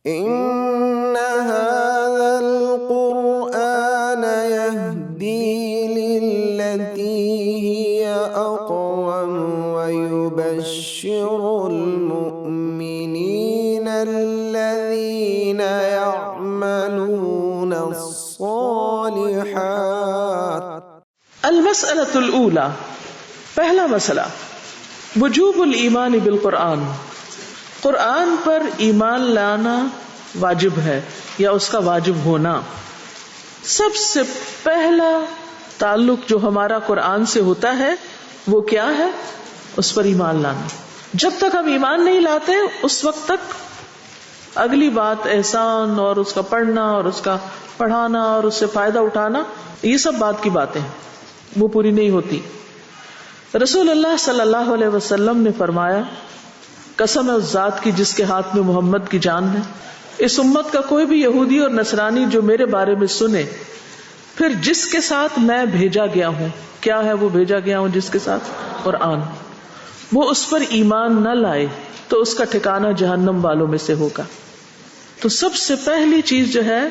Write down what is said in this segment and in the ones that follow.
إن هذا القرآن يهدي للتي هي أقوم ويبشر المؤمنين الذين يعملون الصالحات. المسألة الأولى، پہلا مسئلہ، وجوب الایمان بالقرآن، قرآن پر ایمان لانا واجب ہے یا اس کا واجب ہونا. سب سے پہلا تعلق جو ہمارا قرآن سے ہوتا ہے وہ کیا ہے؟ اس پر ایمان لانا. جب تک ہم ایمان نہیں لاتے اس وقت تک اگلی بات احسان اور اس کا پڑھنا اور اس کا پڑھانا اور اس سے فائدہ اٹھانا، یہ سب بات کی باتیں وہ پوری نہیں ہوتی. رسول اللہ صلی اللہ علیہ وسلم نے فرمایا، قسم ہے اس ذات کی جس کے ہاتھ میں محمد کی جان ہے، اس امت کا کوئی بھی یہودی اور نصرانی جو میرے بارے میں سنے پھر جس کے ساتھ میں بھیجا گیا ہوں، کیا ہے وہ بھیجا گیا ہوں جس کے ساتھ؟ قرآن، وہ اس پر ایمان نہ لائے تو اس کا ٹھکانہ جہنم والوں میں سے ہوگا. تو سب سے پہلی چیز جو ہے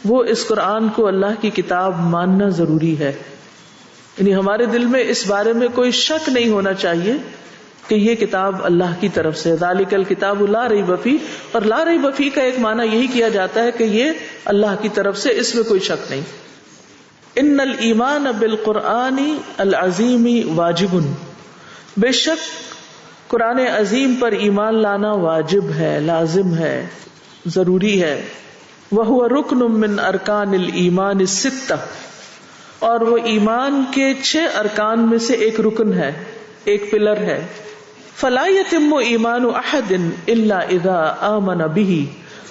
وہ اس قرآن کو اللہ کی کتاب ماننا ضروری ہے. یعنی ہمارے دل میں اس بارے میں کوئی شک نہیں ہونا چاہیے کہ یہ کتاب اللہ کی طرف سے، ذالک الکتاب لا ریب فیہ، اور لا ریب فیہ کا ایک معنی یہی کیا جاتا ہے کہ یہ اللہ کی طرف سے، اس میں کوئی شک نہیں. ان الایمان بالقرآن العظیم واجب، بے شک قرآن عظیم پر ایمان لانا واجب ہے، لازم ہے، ضروری ہے. وہو رکن من ارکان الایمان الستہ، اور وہ ایمان کے 6 ارکان میں سے ایک رکن ہے، ایک پلر ہے. فلا یتم ایمان احد الا اذا آمن به،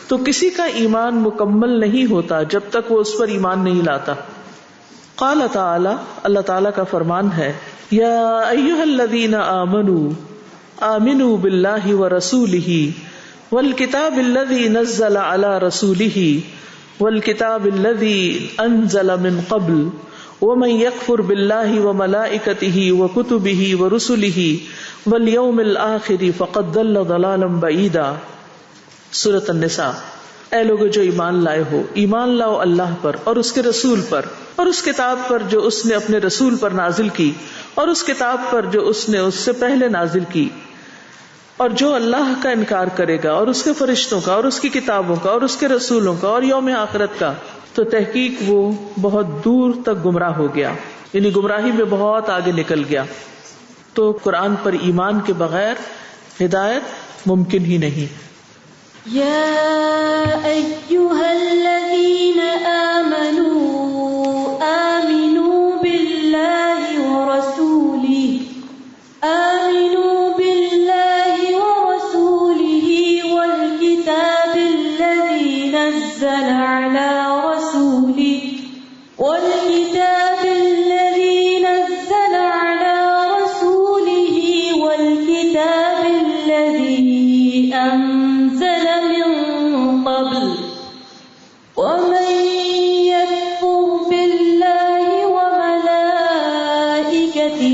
تو کسی کا ایمان مکمل نہیں ہوتا جب تک وہ اس پر ایمان نہیں لاتا. قال تعالی، اللہ تعالی کا فرمان ہے، یا ایھا الذین آمنوا آمنوا باللہ ورسولہ والکتاب الذی نزل علی رسولہ والکتاب الذی انزل من قبل ومن یکفر باللہ وملائکتہ وکتبہ ورسلہ والیوم الآخر فقد ضل ضلالا بعیدا. سورۃ النساء. اے لوگو جو ایمان لائے ہو، ایمان لاؤ اللہ پر اور اس کے رسول پر اور اس کتاب پر جو اس نے اپنے رسول پر نازل کی اور اس کتاب پر جو اس نے اس سے پہلے نازل کی. اور جو اللہ کا انکار کرے گا اور اس کے فرشتوں کا اور اس کی کتابوں کا اور اس کے رسولوں کا اور یوم آخرت کا، تو تحقیق وہ بہت دور تک گمراہ ہو گیا، یعنی گمراہی میں بہت آگے نکل گیا. تو قرآن پر ایمان کے بغیر ہدایت ممکن ہی نہیں. یا ایھا الذین آمنوا آمنوا باللہ ورسولہ والکتاب الذی نزل علی رسولہ والکتاب الذی انزل من قبل ومن یکفر باللہ وملائکتہ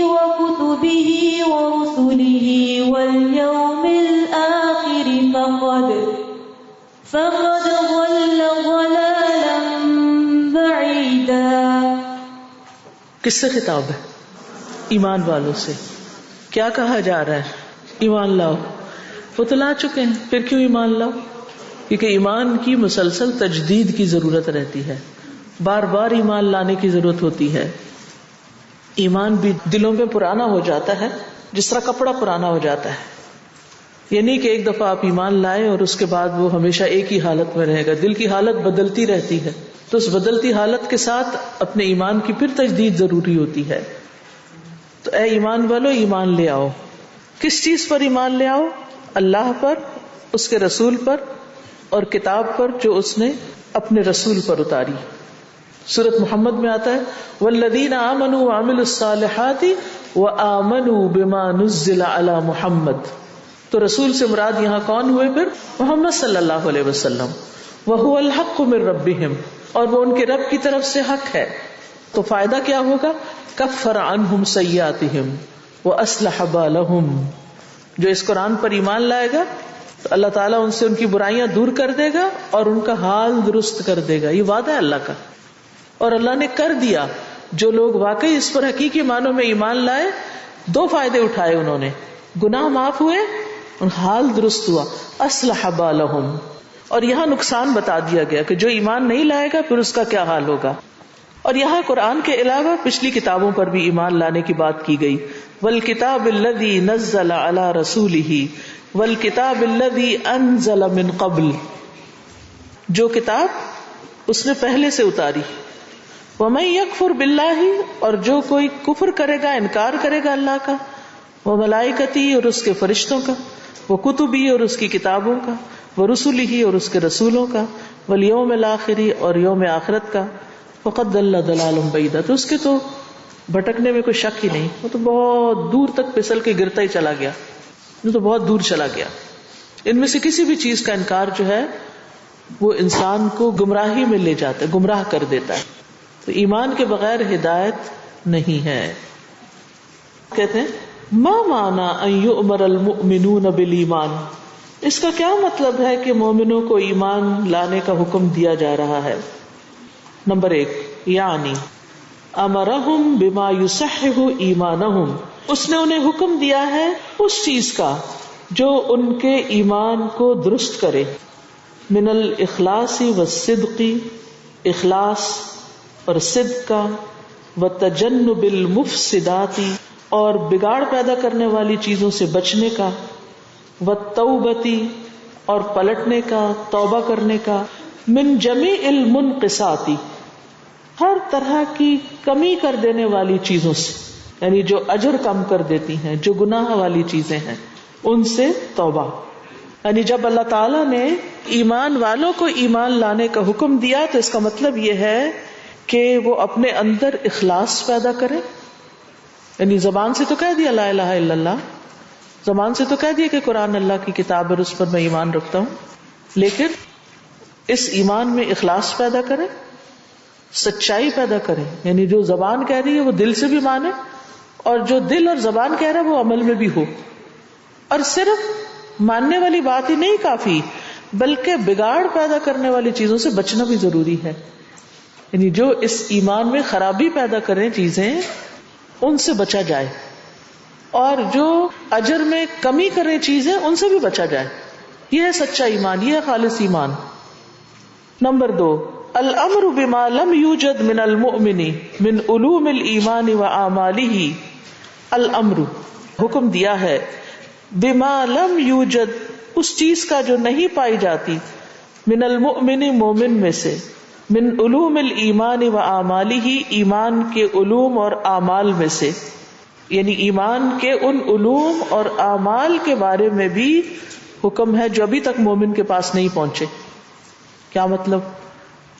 وکتبہ ورسلہ والیوم الآخر فقد ضل ضلالا بعیدا. کس سے خطاب ہے؟ ایمان والوں سے. کیا کہا جا رہا ہے؟ ایمان لاؤ. وہ تو لا چکے ہیں، پھر کیوں ایمان لاؤ؟ کیونکہ ایمان کی مسلسل تجدید کی ضرورت رہتی ہے، بار بار ایمان لانے کی ضرورت ہوتی ہے. ایمان بھی دلوں میں پرانا ہو جاتا ہے جس طرح کپڑا پرانا ہو جاتا ہے. یہ نہیں کہ ایک دفعہ آپ ایمان لائیں اور اس کے بعد وہ ہمیشہ ایک ہی حالت میں رہے گا. دل کی حالت بدلتی رہتی ہے، تو اس بدلتی حالت کے ساتھ اپنے ایمان کی پھر تجدید ضروری ہوتی ہے. تو اے ایمان والو، ایمان لے آؤ. کس چیز پر ایمان لے آؤ؟ اللہ پر، اس کے رسول پر اور کتاب پر جو اس نے اپنے رسول پر اتاری. سورۃ محمد میں آتا ہے والذین آمنوا وعملوا الصالحات وآمنوا بما نزل علی محمد. تو رسول سے مراد یہاں کون ہوئے؟ پھر محمد صلی اللہ علیہ وسلم. وہو الحق من ربہم، اور وہ ان کے رب کی طرف سے حق ہے. تو فائدہ کیا ہوگا؟ کفر عنہم سیئاتہم واصلح بالہم. جو اس قرآن پر ایمان لائے گا تو اللہ تعالیٰ ان سے ان کی برائیاں دور کر دے گا اور ان کا حال درست کر دے گا. یہ وعدہ ہے اللہ کا اور اللہ نے کر دیا. جو لوگ واقعی اس پر حقیقی معنوں میں ایمان لائے 2 فائدے اٹھائے انہوں نے. گناہ معاف ہوئے، ان حال درست ہوا. اصلح بالہم. اور یہاں نقصان بتا دیا گیا کہ جو ایمان نہیں لائے گا پھر اس کا کیا حال ہوگا. اور یہاں قرآن کے علاوہ پچھلی کتابوں پر بھی ایمان لانے کی بات کی گئی. والکتاب الذی نزل علی رسولہ والکتاب الذی انزل من قبل. جو کتاب اس نے پہلے سے اتاری. ومن یکفر باللہ. اور جو کوئی کفر کرے گا، انکار کرے گا اللہ کا، وملائکتہ اور اس کے فرشتوں کا، وکتبہ اور اس کی کتابوں کا، ورسلہ اور اس کے رسولوں کا، والیوم الآخر اور یوم آخرت کا، فقد ضل ضلالا بعیدا. تو اس کے تو بھٹکنے میں کوئی شک ہی نہیں. وہ تو بہت دور تک پھسل کے گرتا ہی چلا گیا، وہ تو بہت دور چلا گیا. ان میں سے کسی بھی چیز کا انکار جو ہے وہ انسان کو گمراہی میں لے جاتا ہے، گمراہ کر دیتا ہے. تو ایمان کے بغیر ہدایت نہیں ہے. کہتے ہیں ما معنی ان یؤمر المؤمنون بالایمان. اس کا کیا مطلب ہے کہ مومنوں کو ایمان لانے کا حکم دیا جا رہا ہے؟ نمبر 1 یعنی امرہم بما یصحح ایمانہم. اس نے انہیں حکم دیا ہے اس چیز کا جو ان کے ایمان کو درست کرے. من الاخلاص والصدق. اخلاص اور صدق کا. وتجنب المفسدات. اور بگاڑ پیدا کرنے والی چیزوں سے بچنے کا. والتوبۃ. اور پلٹنے کا، توبہ کرنے کا. من جمیع المنقصات. ہر طرح کی کمی کر دینے والی چیزوں سے، یعنی جو اجر کم کر دیتی ہیں، جو گناہ والی چیزیں ہیں ان سے توبہ. یعنی جب اللہ تعالیٰ نے ایمان والوں کو ایمان لانے کا حکم دیا تو اس کا مطلب یہ ہے کہ وہ اپنے اندر اخلاص پیدا کریں. یعنی زبان سے تو کہہ دیا لا الہ الا اللہ، زبان سے تو کہہ دیا کہ قرآن اللہ کی کتاب اور اس پر میں ایمان رکھتا ہوں، لیکن اس ایمان میں اخلاص پیدا کریں، سچائی پیدا کریں. یعنی جو زبان کہہ رہی ہے وہ دل سے بھی مانے، اور جو دل اور زبان کہہ رہا ہے وہ عمل میں بھی ہو. اور صرف ماننے والی بات ہی نہیں کافی، بلکہ بگاڑ پیدا کرنے والی چیزوں سے بچنا بھی ضروری ہے. یعنی جو اس ایمان میں خرابی پیدا کریں چیزیں ان سے بچا جائے، اور جو اجر میں کمی کریں چیزیں ان سے بھی بچا جائے. یہ ہے سچا ایمان، یہ ہے خالص ایمان. نمبر 2 الامر بما لم یوجد من المؤمن من علوم الایمان واعمالہ. الامر حکم دیا ہے، بما لم یوجد اس چیز کا جو نہیں پائی جاتی، من المؤمن مومن میں سے، من علوم الایمان واعمالہ ایمان کے علوم اور اعمال میں سے. یعنی ایمان کے ان علوم اور اعمال کے بارے میں بھی حکم ہے جو ابھی تک مومن کے پاس نہیں پہنچے. کیا مطلب؟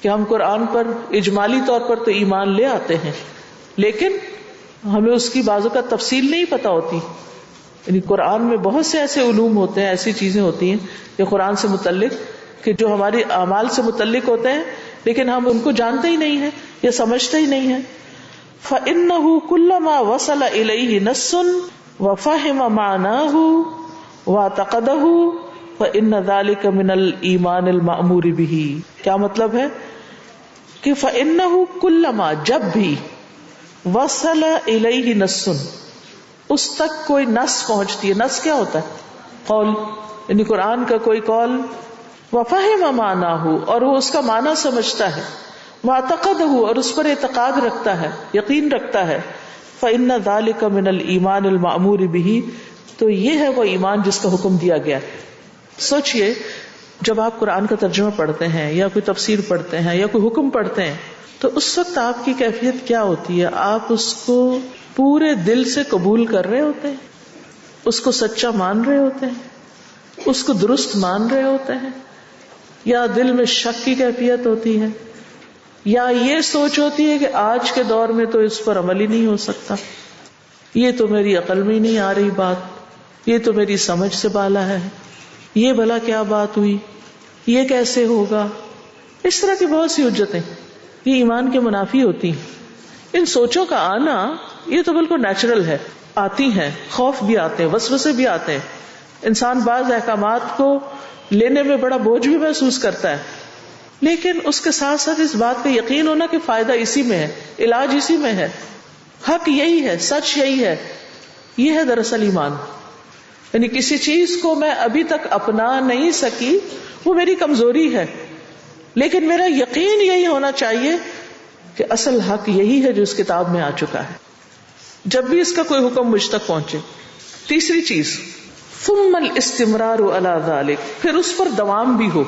کہ ہم قرآن پر اجمالی طور پر تو ایمان لے آتے ہیں، لیکن ہمیں اس کی بعض اوقات تفصیل نہیں پتا ہوتی. یعنی قرآن میں بہت سے ایسے علوم ہوتے ہیں، ایسی چیزیں ہوتی ہیں کہ قرآن سے متعلق کہ جو ہماری اعمال سے متعلق ہوتے ہیں، لیکن ہم ان کو جانتے ہی نہیں ہیں یا سمجھتے ہی نہیں ہیں. فَإِنَّهُ كُلَّمَا وَصَلَ إِلَيْهِ نَصٌّ وَفَهِمَ مَعْنَاهُ وَاعْتَقَدَهُ فَإِنَّ ذَلِكَ مِنَ الْإِيمَانِ الْمَأْمُورِ بِهِ. کیا مطلب ہے کہ فَإِنَّهُ كُلَّمَا جب بھی وَصَلَ إِلَيْهِ نَصٌّ اس تک کوئی نص پہنچتی ہے. نص کیا ہوتا ہے؟ قول، یعنی قرآن کا کوئی قول. وَفَهِمَ مَعْنَاهُ اور وہ اس کا معنی سمجھتا ہے. وَاعْتَقَدَهُ اور اس پر اعتقاد رکھتا ہے، یقین رکھتا ہے. فَإِنَّ ذَلِكَ مِنَ الْإِيمَانِ الْمَأْمُورِ بِهِ تو یہ ہے وہ ایمان جس کا حکم دیا گیا. سوچئے جب آپ قرآن کا ترجمہ پڑھتے ہیں یا کوئی تفسیر پڑھتے ہیں یا کوئی حکم پڑھتے ہیں تو اس وقت آپ کی کیفیت کیا ہوتی ہے؟ آپ اس کو پورے دل سے قبول کر رہے ہوتے ہیں، اس کو سچا مان رہے ہوتے ہیں، اس کو درست مان رہے ہوتے ہیں، یا دل میں شک کی کیفیت ہوتی ہے، یا یہ سوچ ہوتی ہے کہ آج کے دور میں تو اس پر عمل ہی نہیں ہو سکتا، یہ تو میری عقل میں نہیں آ رہی بات، یہ تو میری سمجھ سے بالا ہے، یہ بھلا کیا بات ہوئی، یہ کیسے ہوگا. اس طرح کی بہت سی حجتیں یہ ایمان کے منافی ہوتی ہیں. ان سوچوں کا آنا یہ تو بالکل نیچرل ہے، آتی ہیں، خوف بھی آتے ہیں، وسوسے بھی آتے ہیں. انسان بعض احکامات کو لینے میں بڑا بوجھ بھی محسوس کرتا ہے، لیکن اس کے ساتھ ساتھ اس بات پہ یقین ہونا کہ فائدہ اسی میں ہے، علاج اسی میں ہے، حق یہی ہے، سچ یہی ہے. یہ ہے دراصل ایمان. یعنی کسی چیز کو میں ابھی تک اپنا نہیں سکی، وہ میری کمزوری ہے، لیکن میرا یقین یہی ہونا چاہیے کہ اصل حق یہی ہے جو اس کتاب میں آ چکا ہے، جب بھی اس کا کوئی حکم مجھ تک پہنچے. تیسری چیز ثم الاستمرار علی ذلک، پھر اس پر دوام بھی ہو.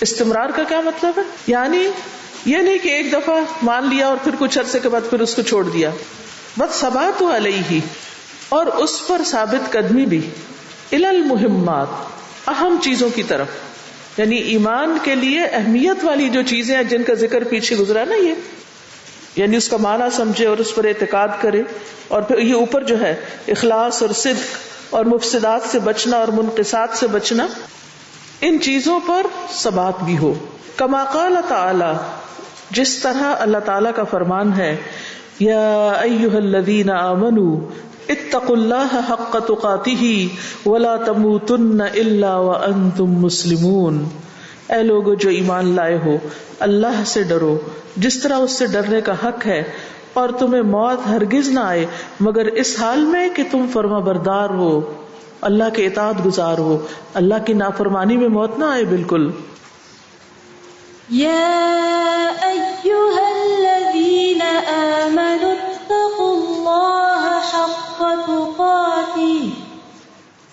استمرار کا کیا مطلب ہے؟ یعنی یہ نہیں کہ ایک دفعہ مان لیا اور پھر کچھ عرصے کے بعد پھر اس کو چھوڑ دیا. والثبات علیہ، اور اس پر ثابت قدمی بھی. الی المہمات، اہم چیزوں کی طرف. یعنی ایمان کے لیے اہمیت والی جو چیزیں ہیں جن کا ذکر پیچھے گزرا نا، یہ یعنی اس کا معنی سمجھے اور اس پر اعتقاد کرے. اور پھر یہ اوپر جو ہے اخلاص اور صدق اور مفسدات سے بچنا اور منقصات سے بچنا، ان چیزوں پر ثبات بھی ہو. کما قال تعالی، جس طرح اللہ تعالی کا فرمان ہے، یا ایھا الذین آمنوا اتقوا اللہ حق تقاتہ ولا تموتن الا وانتم مسلمون. اے لوگو جو ایمان لائے ہو، اللہ سے ڈرو جس طرح اس سے ڈرنے کا حق ہے، اور تمہیں موت ہرگز نہ آئے مگر اس حال میں کہ تم فرما بردار ہو، اللہ کے اطاعت گزار ہو، اللہ کی نافرمانی میں موت نہ آئے بالکل. یا ایھا الذین آمنوا اتقوا اللہ حق تقاتہ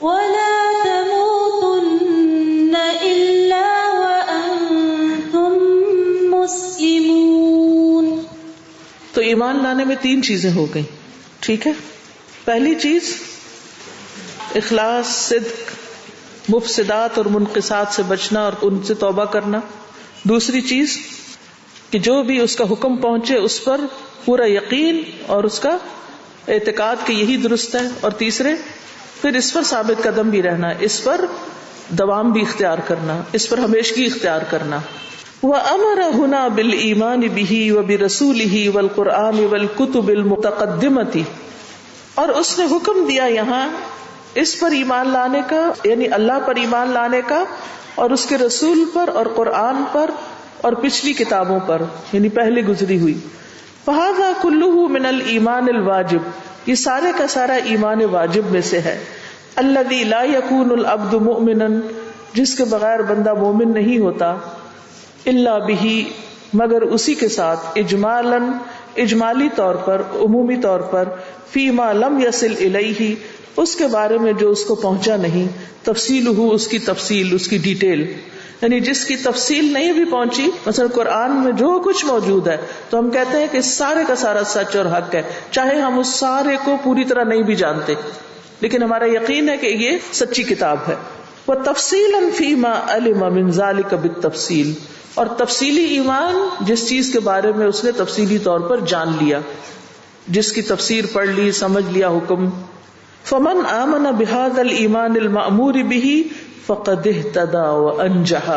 ولا تموتن الا وانتم مسلمون. تو ایمان لانے میں تین چیزیں ہو گئیں، ٹھیک ہے. پہلی چیز اخلاص، صدق، مفسدات اور منقصات سے بچنا اور ان سے توبہ کرنا. دوسری چیز کہ جو بھی اس کا حکم پہنچے اس پر پورا یقین اور اس کا اعتقاد کہ یہی درست ہے. اور تیسرے پھر اس پر ثابت قدم بھی رہنا، اس پر دوام بھی اختیار کرنا، اس پر ہمیشگی اختیار کرنا. وَأَمَرَ هُنَا بِالْإِيمَانِ بِهِ وَبِرَسُولِهِ وَالْقُرْآنِ وَالْكُتُبِ الْمُتَقَدِّمَةِ، اور اس نے حکم دیا یہاں اس پر ایمان لانے کا، یعنی اللہ پر ایمان لانے کا، اور اس کے رسول پر اور قرآن پر اور پچھلی کتابوں پر، یعنی پہلے گزری ہوئی. فَهَذَا كُلُّهُ مِنَ الْإِيمَانِ الْوَاجِبِ، یہ سارے کا سارا ایمان واجب میں سے ہے. الَّذِي لَا يَكُونُ الْعَبْدُ مُؤْمِنًا، جس کے بغیر بندہ مومن نہیں ہوتا، الا بہ، مگر اسی کے ساتھ، اجمالاً، اجمالی طور پر، عمومی طور پر، فیما لم یصل الیہ، اس کے بارے میں جو اس کو پہنچا نہیں، تفصیلہ، اس کی تفصیل، اس کی ڈیٹیل، یعنی جس کی تفصیل نہیں بھی پہنچی. مثلا قرآن میں جو کچھ موجود ہے تو ہم کہتے ہیں کہ سارے کا سارا سچ اور حق ہے، چاہے ہم اس سارے کو پوری طرح نہیں بھی جانتے، لیکن ہمارا یقین ہے کہ یہ سچی کتاب ہے. وَتَفْصِيلًا فِي مَا عَلِمَ مِنْ ذَلِكَ بِالتَّفْصِيلِ، اور تفصیلی ایمان جس چیز کے بارے میں اس نے تفصیلی طور پر جان لیا، جس کی تفسیر پڑھ لی، سمجھ لیا حکم. فَمَنْ آمَنَ بِهَذَا الْإِيمَانِ الْمَأْمُورِ بِهِ فَقَدْ اهْتَدَىٰ وَأَنْجَحَ،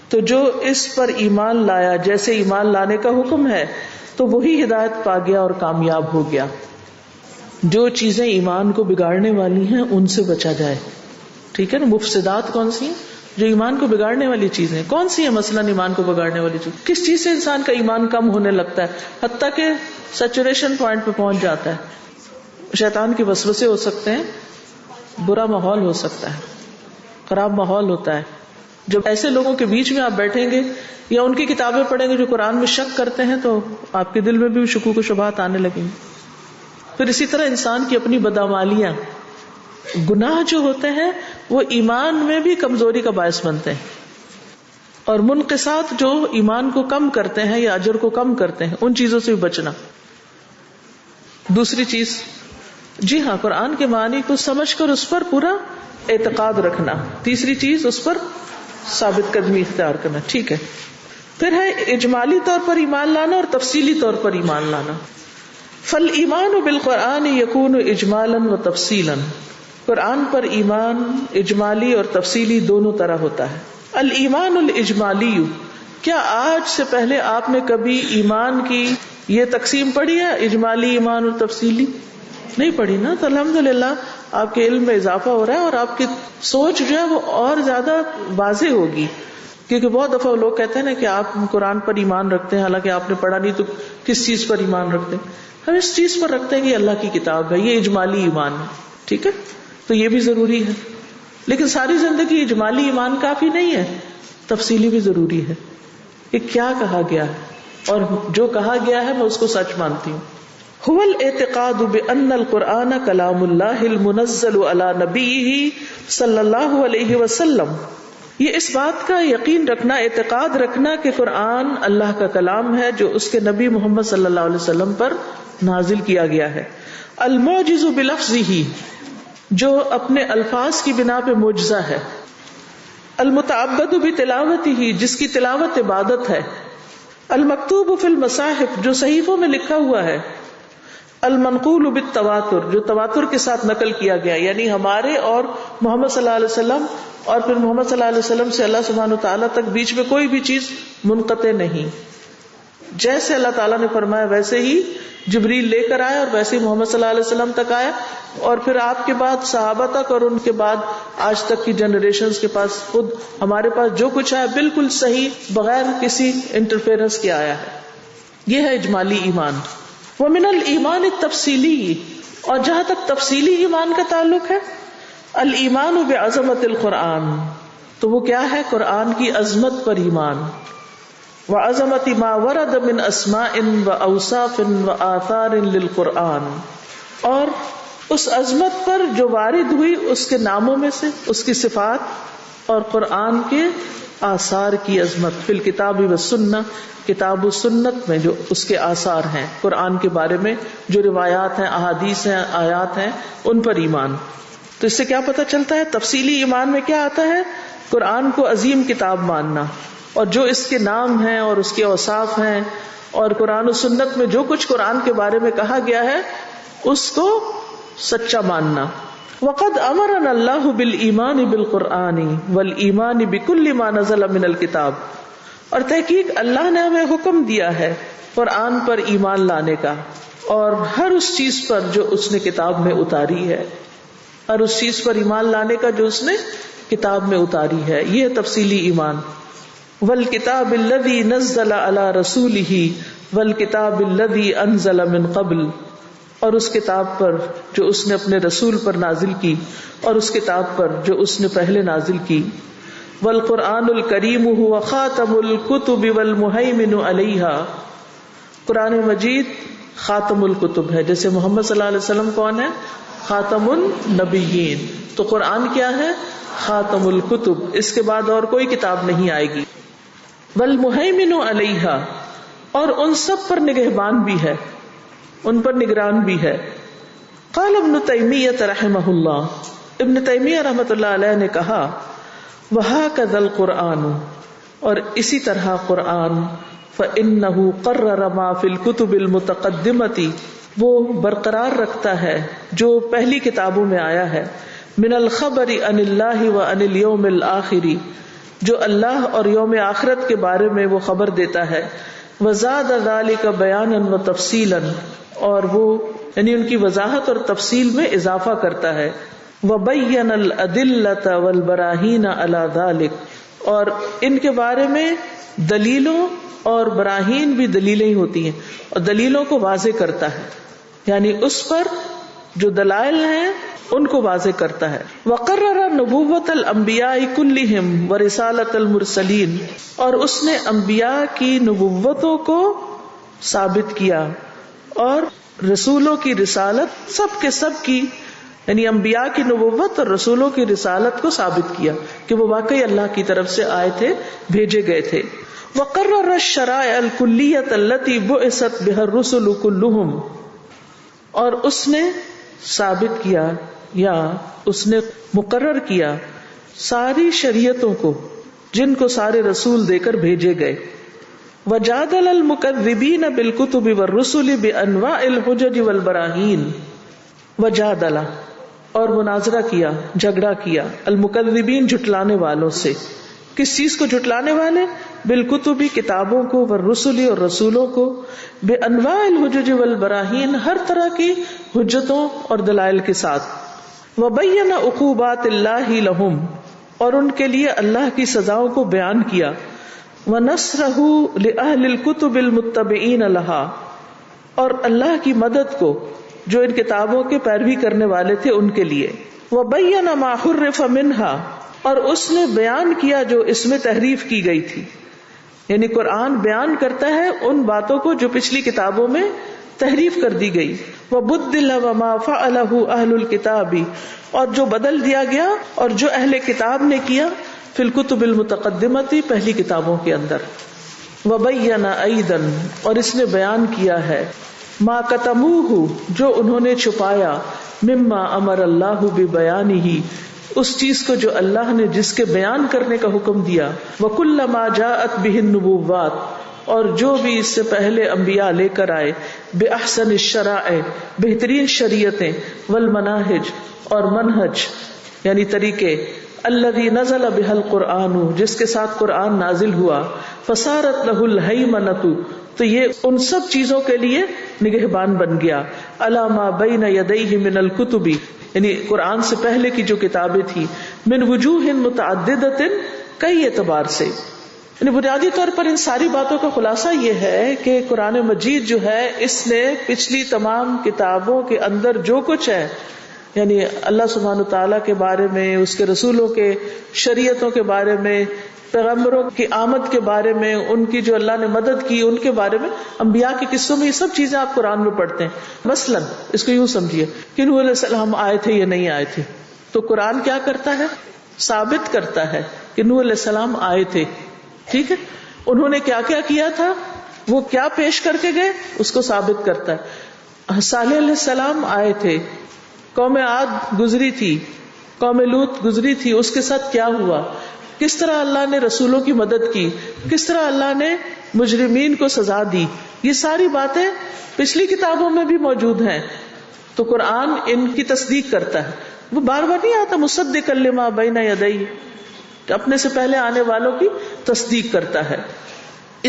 تو جو اس پر ایمان لایا جیسے ایمان لانے کا حکم ہے تو وہی ہدایت پا گیا اور کامیاب ہو گیا. جو چیزیں ایمان کو بگاڑنے والی ہیں ان سے بچا جائے، ٹھیک ہے نا. مفسدات کون سی ہیں؟ جو ایمان کو بگاڑنے والی چیزیں. کون سی ہیں مثلا ایمان کو بگاڑنے والی چیز؟ کس چیز سے انسان کا ایمان کم ہونے لگتا ہے حتیٰ کہ سیچوریشن پوائنٹ پہ پہنچ جاتا ہے؟ شیطان کے وسوسے ہو سکتے ہیں، برا ماحول ہو سکتا ہے، خراب ماحول ہوتا ہے. جب ایسے لوگوں کے بیچ میں آپ بیٹھیں گے یا ان کی کتابیں پڑھیں گے جو قرآن میں شک کرتے ہیں تو آپ کے دل میں بھی شکوک و شبہات آنے لگیں گے. پھر اسی طرح انسان کی اپنی بدعمالیاں، گناہ جو ہوتے ہیں وہ ایمان میں بھی کمزوری کا باعث بنتے ہیں، اور منقصات جو ایمان کو کم کرتے ہیں یا اجر کو کم کرتے ہیں، ان چیزوں سے بھی بچنا. دوسری چیز، جی ہاں، قرآن کے معنی کو سمجھ کر اس پر پورا اعتقاد رکھنا. تیسری چیز، اس پر ثابت قدمی اختیار کرنا. ٹھیک ہے. پھر ہے اجمالی طور پر ایمان لانا اور تفصیلی طور پر ایمان لانا. فالایمان بالقرآن یکون اجمالا و تفصیلا، قرآن پر ایمان اجمالی اور تفصیلی دونوں طرح ہوتا ہے. الایمان الاجمالی، کیا آج سے پہلے آپ نے کبھی ایمان کی یہ تقسیم پڑھی ہے، اجمالی ایمان اور تفصیلی؟ نہیں پڑھی نا. تو الحمدللہ آپ کے علم میں اضافہ ہو رہا ہے اور آپ کی سوچ جو ہے وہ اور زیادہ واضح ہوگی. کیونکہ بہت دفعہ لوگ کہتے ہیں نا کہ آپ قرآن پر ایمان رکھتے ہیں، حالانکہ آپ نے پڑھا نہیں تو کس چیز پر ایمان رکھتے ہیں؟ ہم اس چیز پر رکھتے ہیں کہ اللہ کی کتاب ہے، یہ اجمالی ایمان ہے. ٹھیک ہے، تو یہ بھی ضروری ہے. لیکن ساری زندگی اجمالی ایمان کافی نہیں ہے، تفصیلی بھی ضروری ہے. کہ کیا کہا گیا ہے اور جو کہا گیا ہے میں اس کو سچ مانتی ہوں. هو الاعتقاد بأن القرآن کلام اللہ المنزل علی نبیہ صلی اللہ علیہ وسلم. یہ اس بات کا یقین رکھنا، اعتقاد رکھنا کہ قرآن اللہ کا کلام ہے جو اس کے نبی محمد صلی اللہ علیہ وسلم پر نازل کیا گیا ہے. المعجز بلفظہ، جو اپنے الفاظ کی بنا پہ معجزہ ہے. المتعبد بتلاوتہ، جس کی تلاوت عبادت ہے. المکتوب فی المصاحف، جو صحیفوں میں لکھا ہوا ہے. المنقول بالتواتر، جو تواتر کے ساتھ نقل کیا گیا، یعنی ہمارے اور محمد صلی اللہ علیہ وسلم اور پھر محمد صلی اللہ علیہ وسلم سے اللہ سبحانہ وتعالیٰ تک بیچ میں کوئی بھی چیز منقطع نہیں. جیسے اللہ تعالیٰ نے فرمایا ویسے ہی جبریل لے کر آیا اور ویسے ہی محمد صلی اللہ علیہ وسلم تک آیا، اور پھر آپ کے بعد صحابہ تک اور ان کے بعد آج تک کی جنریشنز کے پاس خود ہمارے پاس جو کچھ آیا بالکل صحیح بغیر کسی انٹرفیئرنس کے آیا ہے. یہ ہے اجمالی ایمان. ومن الایمان التفصیلی، اور جہاں تک تفصیلی ایمان کا تعلق ہے، الایمان بعظمت القرآن، تو وہ کیا ہے؟ قرآن کی عظمت پر ایمان. وعظمت ما ورد من اسماء واوصاف وآثار للقرآن، اور اس عظمت پر جو وارد ہوئی اس کے ناموں میں سے، اس کی صفات اور قرآن کے آثار کی عظمت. فی الکتاب والسنہ، کتاب و سنت میں جو اس کے آثار ہیں، قرآن کے بارے میں جو روایات ہیں، احادیث ہیں، آیات ہیں، ان پر ایمان. تو اس سے کیا پتہ چلتا ہے؟ تفصیلی ایمان میں کیا آتا ہے؟ قرآن کو عظیم کتاب ماننا، اور جو اس کے نام ہیں اور اس کے اوصاف ہیں اور قرآن و سنت میں جو کچھ قرآن کے بارے میں کہا گیا ہے اس کو سچا ماننا. وقد امرنا اللہ بالایمان بالقرآن والایمان بکل ما نزل من الکتاب، اور تحقیق اللہ نے ہمیں حکم دیا ہے قرآن پر ایمان لانے کا اور ہر اس چیز پر جو اس نے کتاب میں اتاری ہے، ہر اس چیز پر ایمان لانے کا جو اس نے کتاب میں اتاری ہے. یہ تفصیلی ایمان. والکتاب الذی نزل علی رسولہ والکتاب الذی انزل من قبل، اور اس کتاب پر جو اس نے اپنے رسول پر نازل کی اور اس کتاب پر جو اس نے پہلے نازل کی. والقرآن الکریم هو خاتم الکتب والمہیمن علیہا، قرآن مجید خاتم الکتب ہے. جیسے محمد صلی اللہ علیہ وسلم کون ہے؟ خاتم النبیین. تو قرآن کیا ہے؟ خاتم الکتب، اس کے بعد اور کوئی کتاب نہیں آئے گی. والمہیمن علیہا، اور ان سب پر نگہبان بھی ہے، ان پر نگران بھی ہے. قال ابن تیمیہ رحمہ اللہ، ابن تیمیہ رحمۃ اللہ علیہ نے کہا، وہکذا القرآن، اور اسی طرح قرآن، فإنہ قرر ما فی الکتب المتقدمۃ، وہ برقرار رکھتا ہے جو پہلی کتابوں میں آیا ہے، من الخبر عن اللہ وعن الیوم الآخر، جو اللہ اور یوم آخرت کے بارے میں وہ خبر دیتا ہے. وزاد ذلک بیانا وتفصیلا، اور وہ یعنی ان کی وضاحت اور تفصیل میں اضافہ کرتا ہے. وبین الادلۃ والبراہین علی ذلک، اور ان کے بارے میں دلیلوں اور براہین بھی دلیلیں ہی ہوتی ہیں، اور دلیلوں کو واضح کرتا ہے، یعنی اس پر جو دلائل ہیں ان کو واضح کرتا ہے. وقرر نبوت الانبیاء کلہم ورسالۃ المرسلین، اور اس نے انبیاء کی نبوتوں کو ثابت کیا اور رسولوں کی رسالت، سب کے سب کی، یعنی انبیاء کی نبوت اور رسولوں کی رسالت کو ثابت کیا کہ وہ واقعی اللہ کی طرف سے آئے تھے، بھیجے گئے تھے. وقرر الشرائع الکلیۃ التي بعثت بها الرسل كلهم، اور اس نے ثابت کیا یا اس نے مقرر کیا ساری شریعتوں کو جن کو سارے رسول دے کر بھیجے گئے. وجادل المکذبین بالکتب والرسل بانواع الحجج والبراہین، وجادل، اور مناظرہ کیا، جھگڑا کیا، المکذبین جھٹلانے والوں سے، کس چیز کو جھٹلانے والے؟ بالکتبی کتابوں کو، والرسل اور رسولوں کو، بے انواع الحجج والبراہین ہر طرح کی حجتوں اور دلائل کے ساتھ، وبین عقوبات اللہ لہم اور ان کے لیے اللہ کی سزاؤں کو بیان کیا، ونصرہ لأہل الکتب المتبعین لہا اور اللہ کی مدد کو جو ان کتابوں کے پیروی کرنے والے تھے ان کے لیے، وبین ما حرف منہا اور اس نے بیان کیا جو اس میں تحریف کی گئی تھی، یعنی قرآن بیان کرتا ہے ان باتوں کو جو پچھلی کتابوں میں تحریف کر دی گئی، وبدل وما فعلہ اہل الکتاب اور جو بدل دیا گیا اور جو اہل کتاب نے کیا، فی الکتب المتقدمۃ پہلی کتابوں کے اندر، وبین ایضا اور اس نے بیان کیا ہے، ما کتموہ جو انہوں نے چھپایا، مما امر اللہ ببیانہ اس چیز کو جو اللہ نے جس کے بیان کرنے کا حکم دیا، وَكُلَّ مَا جَاءَتْ بِهِ النُّبُوَّاتُ اور جو بھی اس سے پہلے انبیاء لے کر آئے، بِأَحْسَنِ الشَّرَائِعِ بہترین شریعتیں، وَالْمَنَاهِجِ اور منہج یعنی طریقے، الَّذِي نَزَلَ بِهَا الْقُرْآنُ جس کے ساتھ قرآن نازل ہوا، فَصَارَتْ لَهُ الْهَيْمَنَةُ تو یہ ان سب چیزوں کے لیے نگہبان بن گیا، عَلَى مَا بَيْنَ يَدَيْهِ مِنَ الْكُتُبِ یعنی قرآن سے پہلے کی جو کتابیں تھی، من وجوہ متعددۃ کئی اعتبار سے، یعنی بنیادی طور پر ان ساری باتوں کا خلاصہ یہ ہے کہ قرآن مجید جو ہے اس نے پچھلی تمام کتابوں کے اندر جو کچھ ہے، یعنی اللہ سبحانہ تعالیٰ کے بارے میں، اس کے رسولوں کے شریعتوں کے بارے میں، پیغمبروں کی آمد کے بارے میں، ان کی جو اللہ نے مدد کی ان کے بارے میں، انبیاء کے قصوں میں، یہ سب چیزیں آپ قرآن میں پڑھتے ہیں۔ مثلا اس کو یوں سمجھیے کہ نوح علیہ السلام آئے تھے یا نہیں آئے تھے، تو قرآن کیا کرتا ہے؟ ثابت کرتا ہے کہ نوح علیہ السلام آئے تھے، ٹھیک ہے، انہوں نے کیا کیا کیا تھا، وہ کیا پیش کر کے گئے، اس کو ثابت کرتا ہے۔ صالح علیہ السلام آئے تھے، قوم عاد گزری تھی، قوم لوط گزری تھی، اس کے ساتھ کیا ہوا، کس طرح اللہ نے رسولوں کی مدد کی، کس طرح اللہ نے مجرمین کو سزا دی، یہ ساری باتیں پچھلی کتابوں میں بھی موجود ہیں، تو قرآن ان کی تصدیق کرتا ہے، وہ بار بار نہیں آتا مصدقا لما بین یدیہ، اپنے سے پہلے آنے والوں کی تصدیق کرتا ہے۔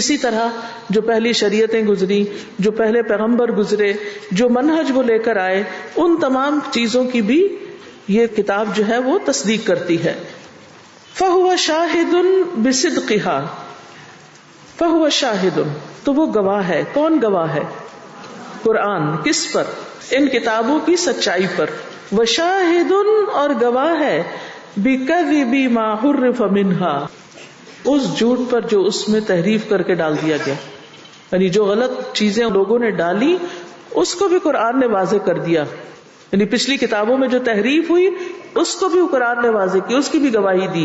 اسی طرح جو پہلی شریعتیں گزری، جو پہلے پیغمبر گزرے، جو منہج وہ لے کر آئے، ان تمام چیزوں کی بھی یہ کتاب جو ہے وہ تصدیق کرتی ہے۔ فَهُوَ شَاهِدٌ بِصِدْقِهَا فَهُوَ شَاهِدٌ تو وہ گواہ ہے، کون گواہ ہے؟ قرآن، کس پر؟ ان کتابوں کی سچائی پر، وَشَاهِدٌ اور گواہ ہے، بِكَذِبِ مَا حُرِّفَ مِنْهَا اس جھوٹ پر جو اس میں تحریف کر کے ڈال دیا گیا، یعنی جو غلط چیزیں لوگوں نے ڈالی اس کو بھی قرآن نے واضح کر دیا، یعنی پچھلی کتابوں میں جو تحریف ہوئی اس کو بھی قرآن نے واضح کی، اس کی بھی گواہی دی۔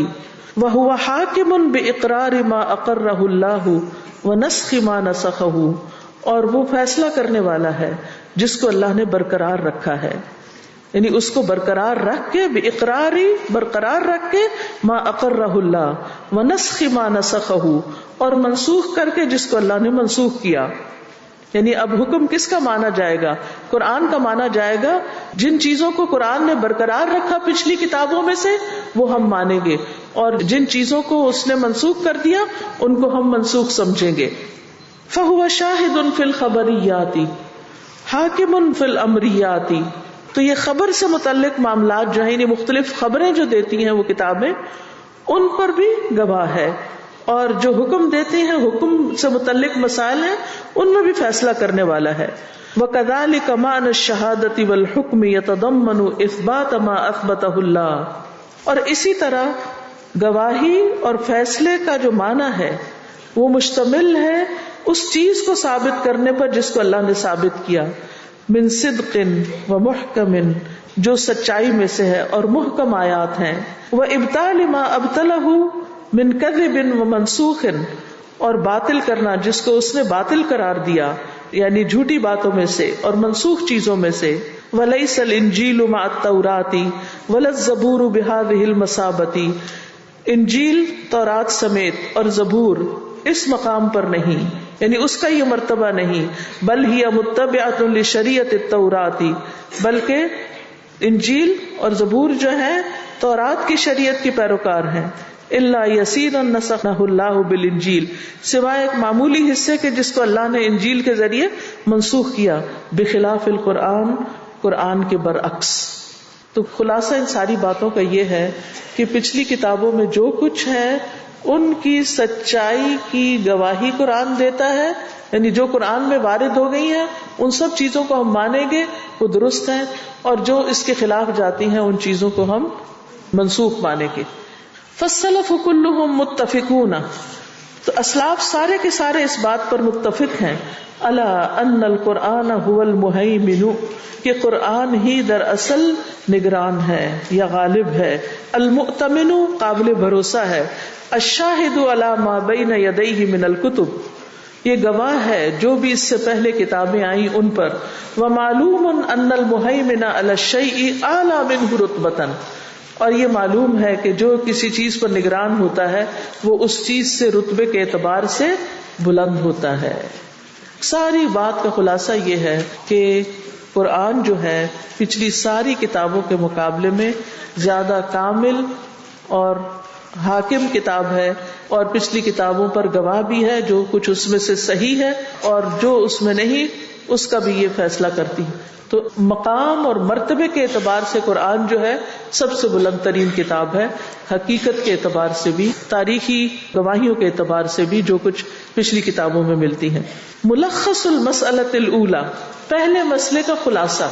وَهُوَ حَاكِمٌ بِإِقْرَارِ مَا أَقَرَّهُ اللَّهُ وَنَسْخِ مَا نَسَخَهُ اور وہ فیصلہ کرنے والا ہے جس کو اللہ نے برقرار رکھا ہے، یعنی اس کو برقرار رکھ کے، بِإِقْرَارِ برقرار رکھ کے، مَا أَقَرَّهُ اللَّهُ وَنَسْخِ مَا نَسَخَهُ اور منسوخ کر کے جس کو اللہ نے منسوخ کیا، یعنی اب حکم کس کا مانا جائے گا؟ قرآن کا مانا جائے گا، جن چیزوں کو قرآن نے برقرار رکھا پچھلی کتابوں میں سے وہ ہم مانیں گے، اور جن چیزوں کو اس نے منسوخ کر دیا ان کو ہم منسوخ سمجھیں گے۔ فَهُوَ شَاهِدٌ فِي الْخَبَرِيَّاتِ حَاكِمٌ فِي الْأَمْرِيَّاتِ تو یہ خبر سے متعلق معاملات جو ہیں، یعنی مختلف خبریں جو دیتی ہیں وہ کتابیں، ان پر بھی گواہ ہے، اور جو حکم دیتے ہیں، حکم سے متعلق مسائل ہیں، ان میں بھی فیصلہ کرنے والا ہے۔ وَكَذَلِكَ مَعْنَى الشَّهَادَةِ وَالْحُكْمِ يَتَضَمَّنُ إِثْبَاتَ مَا أَثْبَتَهُ اللَّهُ اور اسی طرح گواہی اور فیصلے کا جو معنی ہے وہ مشتمل ہے اس چیز کو ثابت کرنے پر جس کو اللہ نے ثابت کیا، من صدق ومحکم جو سچائی میں سے ہے اور محکم آیات ہیں، وَإِبْطَالِ مَا أَبْطَلَهُ من کذب ومنسوخ اور باطل کرنا جس کو اس نے باطل قرار دیا، یعنی جھوٹی باتوں میں سے اور منسوخ چیزوں میں سے۔ وَلَيْسَ الْإِنْجِيلُ مَعَ التَّوْرَاةِ وَلَا الزَّبُورُ بِهَذِهِ الْمَثَابَةِ انجیل تورات سمیت اور زبور اس مقام پر نہیں، یعنی اس کا یہ مرتبہ نہیں، بل ہی متبعۃ لشریعۃ التوراۃ بلکہ انجیل اور زبور جو ہیں تورات کی شریعت کی پیروکار ہیں، الا یسیرا نسخہ اللہ بالانجیل، سوائے ایک معمولی حصے کے جس کو اللہ نے انجیل کے ذریعے منسوخ کیا، بخلاف القرآن، قرآن کے برعکس۔ تو خلاصہ ان ساری باتوں کا یہ ہے کہ پچھلی کتابوں میں جو کچھ ہے ان کی سچائی کی گواہی قرآن دیتا ہے، یعنی جو قرآن میں وارد ہو گئی ہیں ان سب چیزوں کو ہم مانیں گے، وہ درست ہیں، اور جو اس کے خلاف جاتی ہیں ان چیزوں کو ہم منسوخ مانیں گے۔ فالسلف كلهم متفقون، تو اسلاف سارے کے سارے اس بات پر متفق ہیں، الا ان القرآن هو المهيمن، کہ قرآن ہی دراصل نگران ہے یا غالب ہے، المؤتمن قابل بھروسہ ہے، الشاہد علی ما بین یدیہ من الکتب، یہ گواہ ہے جو بھی اس سے پہلے کتابیں آئیں ان پر، ومعلوم ان المهيمن علی الشیء اعلی منہ رتبۃ، اور یہ معلوم ہے کہ جو کسی چیز پر نگران ہوتا ہے وہ اس چیز سے رتبے کے اعتبار سے بلند ہوتا ہے۔ ساری بات کا خلاصہ یہ ہے کہ قرآن جو ہے پچھلی ساری کتابوں کے مقابلے میں زیادہ کامل اور حاکم کتاب ہے، اور پچھلی کتابوں پر گواہ بھی ہے، جو کچھ اس میں سے صحیح ہے اور جو اس میں نہیں اس کا بھی یہ فیصلہ کرتی ہے۔ تو مقام اور مرتبے کے اعتبار سے قرآن جو ہے سب سے بلند ترین کتاب ہے، حقیقت کے اعتبار سے بھی، تاریخی گواہیوں کے اعتبار سے بھی، جو کچھ پچھلی کتابوں میں ملتی ہیں۔ ملخص المسألۃ الاولی، پہلے مسئلے کا خلاصہ،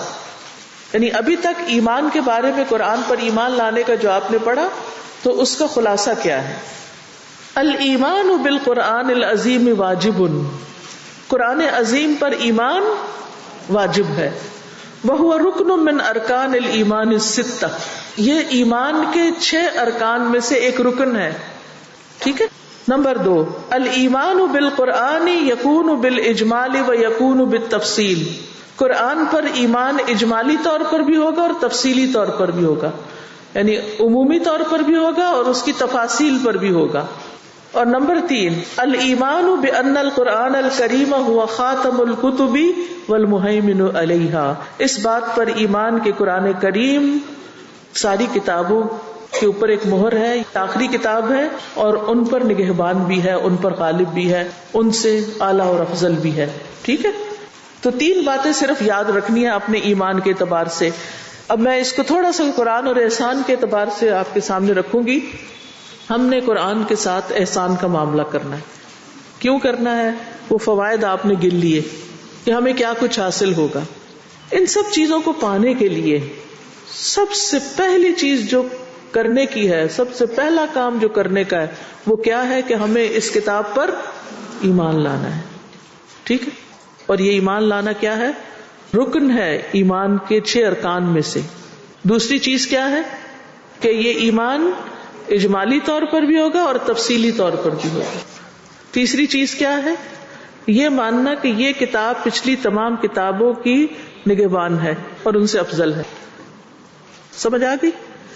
یعنی ابھی تک ایمان کے بارے میں قرآن پر ایمان لانے کا جو آپ نے پڑھا تو اس کا خلاصہ کیا ہے؟ الایمان بالقرآن العظیم واجب، قرآن عظیم پر ایمان واجب ہے، وہو رکن من ارکان الایمان الستہ، یہ ایمان کے 6 ارکان میں سے ایک رکن ہے، ٹھیک ہے۔ نمبر 2، الایمان بالقرآن یکون بالاجمال و یکون بالتفصیل، قرآن پر ایمان اجمالی طور پر بھی ہوگا اور تفصیلی طور پر بھی ہوگا، یعنی عمومی طور پر بھی ہوگا اور اس کی تفاصیل پر بھی ہوگا۔ اور نمبر 3، الایمان بان القرآن الکریم هو خاتم الکتب والمہیمن علیہا، اس بات پر ایمان کہ قرآن کریم ساری کتابوں کے اوپر ایک مہر ہے، آخری کتاب ہے اور ان پر نگہبان بھی ہے، ان پر غالب بھی ہے، ان سے اعلیٰ اور افضل بھی ہے، ٹھیک ہے۔ تو 3 باتیں صرف یاد رکھنی ہے اپنے ایمان کے اعتبار سے۔ اب میں اس کو تھوڑا سا قرآن اور احسان کے اعتبار سے آپ کے سامنے رکھوں گی۔ ہم نے قرآن کے ساتھ احسان کا معاملہ کرنا ہے۔ کیوں کرنا ہے؟ وہ فوائد آپ نے گن لیے کہ ہمیں کیا کچھ حاصل ہوگا۔ ان سب چیزوں کو پانے کے لیے سب سے پہلی چیز جو کرنے کی ہے، سب سے پہلا کام جو کرنے کا ہے، وہ کیا ہے کہ ہمیں اس کتاب پر ایمان لانا ہے، ٹھیک ہے۔ اور یہ ایمان لانا کیا ہے؟ رکن ہے ایمان کے 6 ارکان میں سے۔ دوسری چیز کیا ہے کہ یہ ایمان اجمالی طور پر بھی ہوگا اور تفصیلی طور پر بھی ہوگا۔ تیسری چیز کیا ہے؟ یہ ماننا کہ یہ کتاب پچھلی تمام کتابوں کی نگہبان ہے اور ان سے افضل ہے۔ سمجھ آ گئی؟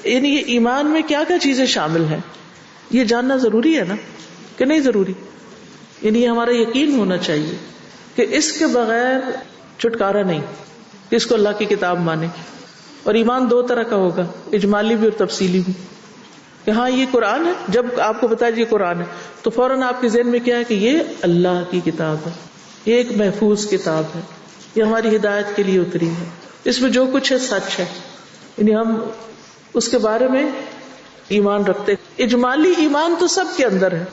یعنی یہ ایمان میں کیا کیا چیزیں شامل ہیں یہ جاننا ضروری ہے نا، کہ نہیں ضروری؟ یعنی یہ ہمارا یقین ہونا چاہیے کہ اس کے بغیر چھٹکارا نہیں، کہ اس کو اللہ کی کتاب مانے۔ اور ایمان 2 طرح کا ہوگا، اجمالی بھی اور تفصیلی بھی، کہ ہاں یہ قرآن ہے، جب آپ کو بتایا یہ قرآن ہے تو فوراً آپ کے ذہن میں کیا ہے کہ یہ اللہ کی کتاب ہے، یہ ایک محفوظ کتاب ہے، یہ ہماری ہدایت کے لیے اتری ہے، اس میں جو کچھ ہے سچ ہے، یعنی ہم اس کے بارے میں ایمان رکھتے۔ اجمالی ایمان تو سب کے اندر ہے،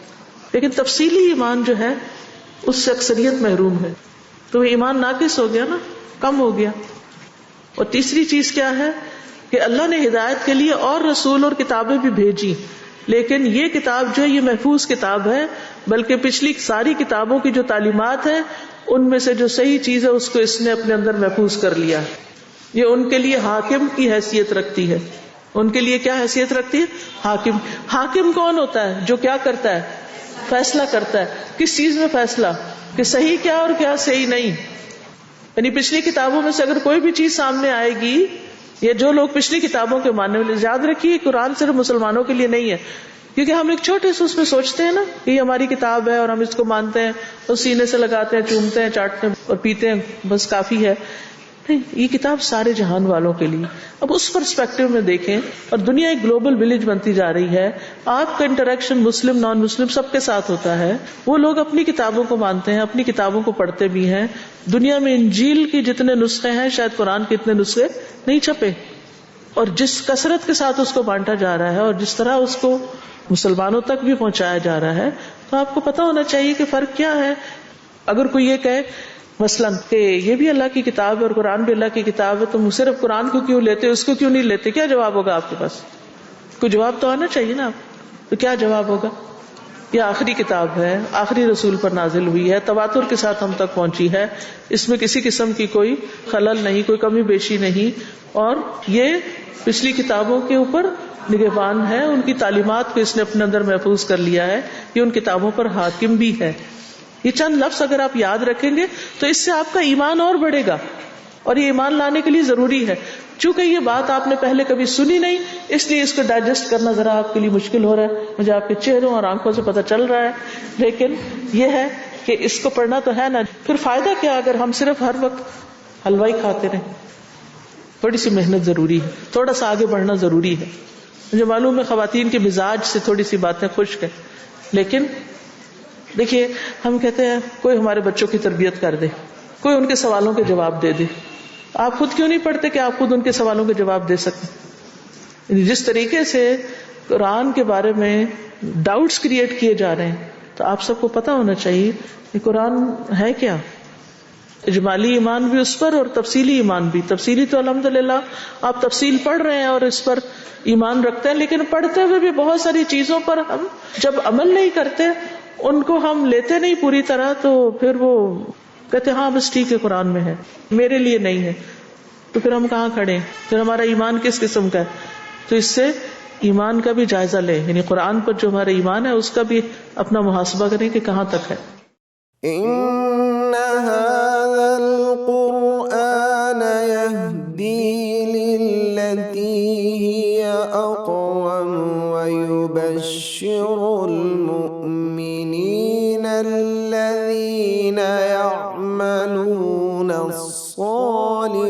لیکن تفصیلی ایمان جو ہے اس سے اکثریت محروم ہے، تو وہ ایمان ناقص ہو گیا نا، کم ہو گیا۔ اور تیسری چیز کیا ہے کہ اللہ نے ہدایت کے لیے اور رسول اور کتابیں بھی بھیجی، لیکن یہ کتاب جو ہے یہ محفوظ کتاب ہے، بلکہ پچھلی ساری کتابوں کی جو تعلیمات ہے ان میں سے جو صحیح چیز ہے اس کو اس نے اپنے اندر محفوظ کر لیا۔ یہ ان کے لیے حاکم کی حیثیت رکھتی ہے۔ ان کے لیے کیا حیثیت رکھتی ہے؟ حاکم۔ حاکم کون ہوتا ہے؟ جو کیا کرتا ہے؟ فیصلہ کرتا ہے۔ کس چیز میں فیصلہ؟ کہ صحیح کیا اور کیا صحیح نہیں۔ یعنی پچھلی کتابوں میں سے اگر کوئی بھی چیز سامنے آئے گی، یا جو لوگ پچھلی کتابوں کے ماننے والے، یاد رکھیے قرآن صرف مسلمانوں کے لیے نہیں ہے، کیونکہ ہم ایک چھوٹے سے اس میں سوچتے ہیں نا کہ یہ ہماری کتاب ہے اور ہم اس کو مانتے ہیں اور سینے سے لگاتے ہیں، چومتے ہیں، چاٹتے ہیں اور پیتے ہیں، بس کافی ہے۔ نہیں، یہ کتاب سارے جہان والوں کے لیے. اب اس پرسپیکٹو میں دیکھیں، اور دنیا ایک گلوبل ولیج بنتی جا رہی ہے. آپ کا انٹریکشن مسلم نان مسلم سب کے ساتھ ہوتا ہے. وہ لوگ اپنی کتابوں کو مانتے ہیں، اپنی کتابوں کو پڑھتے بھی ہیں. دنیا میں انجیل کی جتنے نسخے ہیں شاید قرآن کے اتنے نسخے نہیں چھپے. اور جس کثرت کے ساتھ اس کو بانٹا جا رہا ہے اور جس طرح اس کو مسلمانوں تک بھی پہنچایا جا رہا ہے، تو آپ کو پتا ہونا چاہیے کہ فرق کیا ہے. اگر کوئی یہ کہے مثلاً کہ یہ بھی اللہ کی کتاب ہے اور قرآن بھی اللہ کی کتاب ہے، تم صرف قرآن کو کیوں لیتے، اس کو کیوں نہیں لیتے، کیا جواب ہوگا آپ کے پاس؟ کوئی جواب تو آنا چاہیے نا. آپ تو کیا جواب ہوگا؟ یہ آخری کتاب ہے، آخری رسول پر نازل ہوئی ہے، تواتر کے ساتھ ہم تک پہنچی ہے، اس میں کسی قسم کی کوئی خلل نہیں، کوئی کمی بیشی نہیں، اور یہ پچھلی کتابوں کے اوپر نگہبان ہے، ان کی تعلیمات کو اس نے اپنے اندر محفوظ کر لیا ہے، یہ ان کتابوں پر حاکم بھی ہے. یہ چند لفظ اگر آپ یاد رکھیں گے تو اس سے آپ کا ایمان اور بڑھے گا، اور یہ ایمان لانے کے لیے ضروری ہے. چونکہ یہ بات آپ نے پہلے کبھی سنی نہیں، اس لیے اس کو ڈائجسٹ کرنا ذرا آپ کے لیے مشکل ہو رہا ہے. مجھے آپ کے چہروں اور آنکھوں سے پتہ چل رہا ہے، لیکن یہ ہے کہ اس کو پڑھنا تو ہے نا. پھر فائدہ کیا اگر ہم صرف ہر وقت حلوائی کھاتے رہیں؟ تھوڑی سی محنت ضروری ہے، تھوڑا سا آگے بڑھنا ضروری ہے. مجھے معلوم ہے خواتین کے مزاج سے تھوڑی سی باتیں خشک ہیں، لیکن دیکھیے ہم کہتے ہیں کوئی ہمارے بچوں کی تربیت کر دے، کوئی ان کے سوالوں کے جواب دے دے. آپ خود کیوں نہیں پڑھتے کہ آپ خود ان کے سوالوں کے جواب دے سکیں؟ جس طریقے سے قرآن کے بارے میں ڈاؤٹس کریٹ کیے جا رہے ہیں، تو آپ سب کو پتا ہونا چاہیے کہ قرآن ہے کیا. اجمالی ایمان بھی اس پر اور تفصیلی ایمان بھی. تفصیلی تو الحمدللہ آپ تفصیل پڑھ رہے ہیں اور اس پر ایمان رکھتے ہیں، لیکن پڑھتے ہوئے بھی بہت ساری چیزوں پر ہم جب عمل نہیں کرتے، ان کو ہم لیتے نہیں پوری طرح، تو پھر وہ کہتے ہاں بس ٹھیک ہے قرآن میں ہے، میرے لیے نہیں ہے. تو پھر ہم کہاں کھڑے ہیں؟ پھر ہمارا ایمان کس قسم کا ہے؟ تو اس سے ایمان کا بھی جائزہ لیں، یعنی قرآن پر جو ہمارا ایمان ہے اس کا بھی اپنا محاسبہ کریں کہ کہاں تک ہے. إن هذا القرآن يهدي للتي هي أقوم ويبشر المؤمنين الذين يعملون الصالحات